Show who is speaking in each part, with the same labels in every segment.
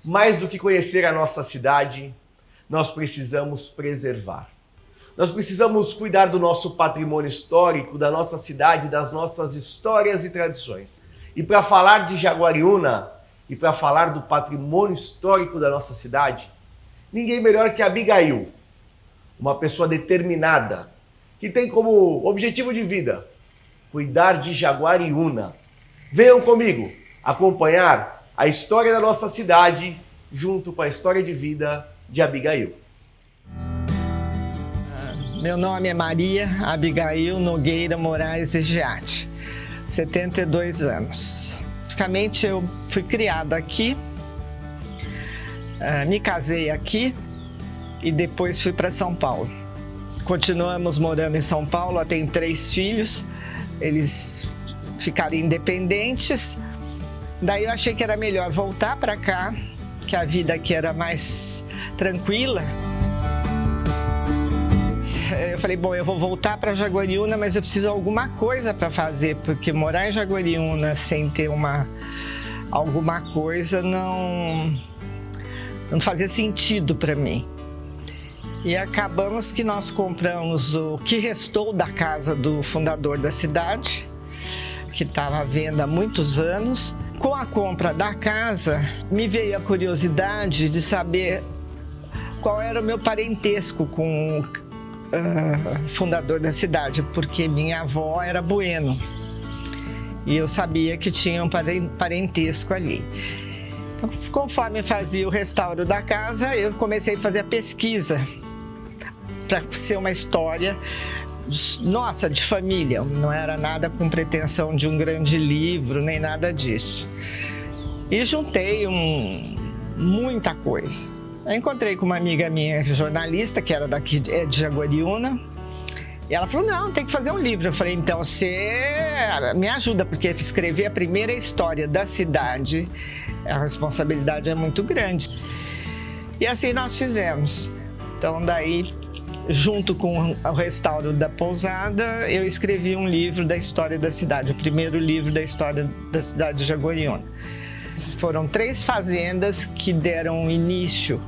Speaker 1: Mais do que conhecer a nossa cidade, nós precisamos preservar. Nós precisamos cuidar do nosso patrimônio histórico, da nossa cidade, das nossas histórias e tradições. E para falar de Jaguariúna e para falar do patrimônio histórico da nossa cidade, ninguém melhor que a Abigail, uma pessoa determinada, que tem como objetivo de vida cuidar de Jaguariúna. Venham comigo acompanhar a história da nossa cidade junto com a história de vida de Abigail.
Speaker 2: Meu nome é Maria Abigail Nogueira Moraes Egiati, 72 anos. Praticamente eu fui criada aqui, me casei aqui e depois fui para São Paulo. Continuamos morando em São Paulo, tenho 3 filhos, eles ficaram independentes. Daí eu achei que era melhor voltar para cá, que a vida aqui era mais tranquila. Eu falei, bom, eu vou voltar para Jaguariúna, mas eu preciso de alguma coisa para fazer, porque morar em Jaguariúna sem ter alguma coisa não fazia sentido para mim. E acabamos que nós compramos o que restou da casa do fundador da cidade, que estava à venda há muitos anos. Com a compra da casa, me veio a curiosidade de saber qual era o meu parentesco com o fundador da cidade, porque minha avó era Bueno e eu sabia que tinha um parentesco ali. Então, conforme fazia o restauro da casa, eu comecei a fazer a pesquisa para ser uma história nossa, de família. Não era nada com pretensão de um grande livro, nem nada disso. E juntei muita coisa. Eu encontrei com uma amiga minha, jornalista, que era daqui de Jaguariúna, e ela falou, não, tem que fazer um livro. Eu falei, então você me ajuda, porque escrever a primeira história da cidade, a responsabilidade é muito grande. E assim nós fizemos. Então daí, junto com o restauro da pousada, eu escrevi um livro da história da cidade, o primeiro livro da história da cidade de Jaguariúna. Foram 3 fazendas que deram início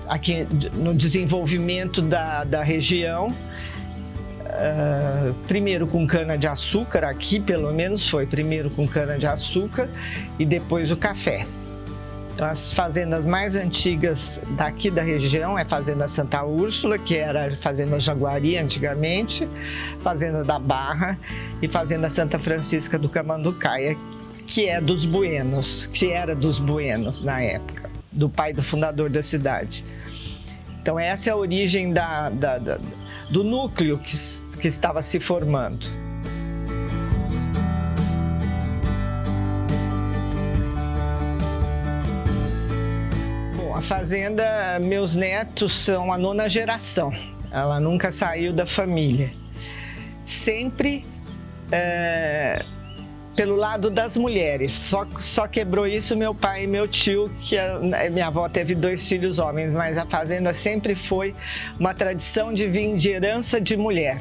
Speaker 2: aqui no desenvolvimento da região. Primeiro com cana-de-açúcar, aqui pelo menos foi primeiro com cana-de-açúcar e depois o café. Então, as fazendas mais antigas daqui da região é a Fazenda Santa Úrsula, que era a Fazenda Jaguari antigamente, Fazenda da Barra e Fazenda Santa Francisca do Camanducaia, que era dos Buenos na época, do pai do fundador da cidade. Então essa é a origem do núcleo que estava se formando. Bom, a fazenda, meus netos são a 9ª geração, ela nunca saiu da família. Sempre pelo lado das mulheres, só quebrou isso meu pai e meu tio, que minha avó teve 2 filhos homens, mas a fazenda sempre foi uma tradição de vir de herança de mulher.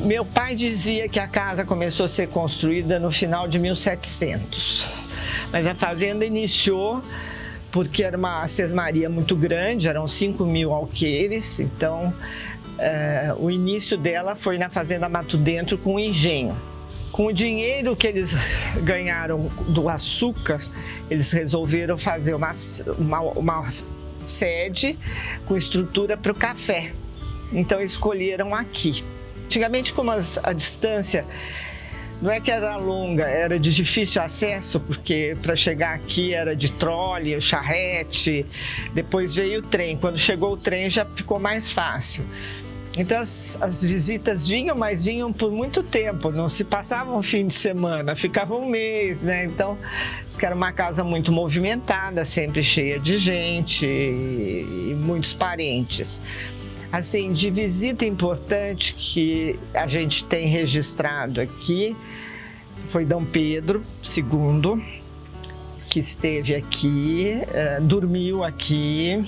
Speaker 2: Meu pai dizia que a casa começou a ser construída no final de 1700, mas a fazenda iniciou porque era uma sesmaria muito grande, eram 5.000 alqueires, então o início dela foi na fazenda Mato Dentro com o engenho. Com o dinheiro que eles ganharam do açúcar, eles resolveram fazer uma sede com estrutura para o café. Então escolheram aqui. Antigamente, como a distância não é que era longa, era de difícil acesso, porque para chegar aqui era de trole, charrete, depois veio o trem. Quando chegou o trem já ficou mais fácil. Então as visitas vinham, mas vinham por muito tempo, não se passavam um fim de semana, ficavam um mês, né? Então, isso que era uma casa muito movimentada, sempre cheia de gente e muitos parentes. Assim, de visita importante que a gente tem registrado aqui foi Dom Pedro II, que esteve aqui, dormiu aqui,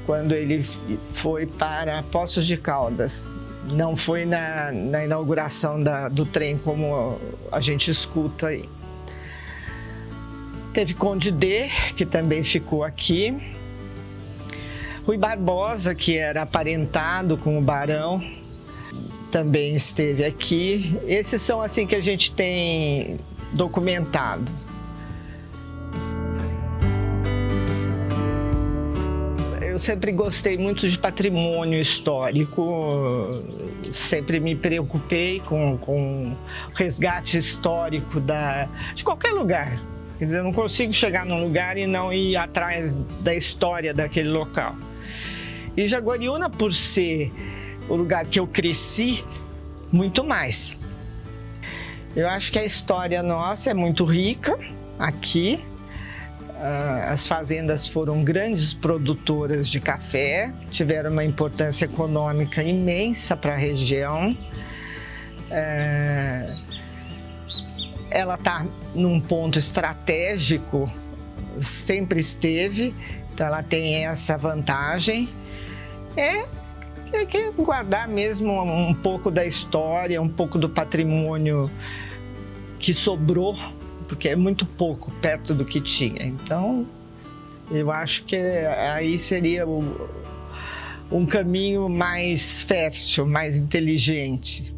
Speaker 2: quando ele foi para Poços de Caldas. Não foi na inauguração do trem, como a gente escuta aí. Teve Conde D, que também ficou aqui. Rui Barbosa, que era aparentado com o barão, também esteve aqui. Esses são assim que a gente tem documentado. Eu sempre gostei muito de patrimônio histórico, sempre me preocupei com o resgate histórico de qualquer lugar. Quer dizer, eu não consigo chegar num lugar e não ir atrás da história daquele local. E Jaguariúna, por ser o lugar que eu cresci, muito mais. Eu acho que a história nossa é muito rica aqui. As fazendas foram grandes produtoras de café, tiveram uma importância econômica imensa para a região. Ela está num ponto estratégico, sempre esteve, então ela tem essa vantagem. É que guardar mesmo um pouco da história, um pouco do patrimônio que sobrou, porque é muito pouco perto do que tinha. Então, eu acho que aí seria um caminho mais fértil, mais inteligente.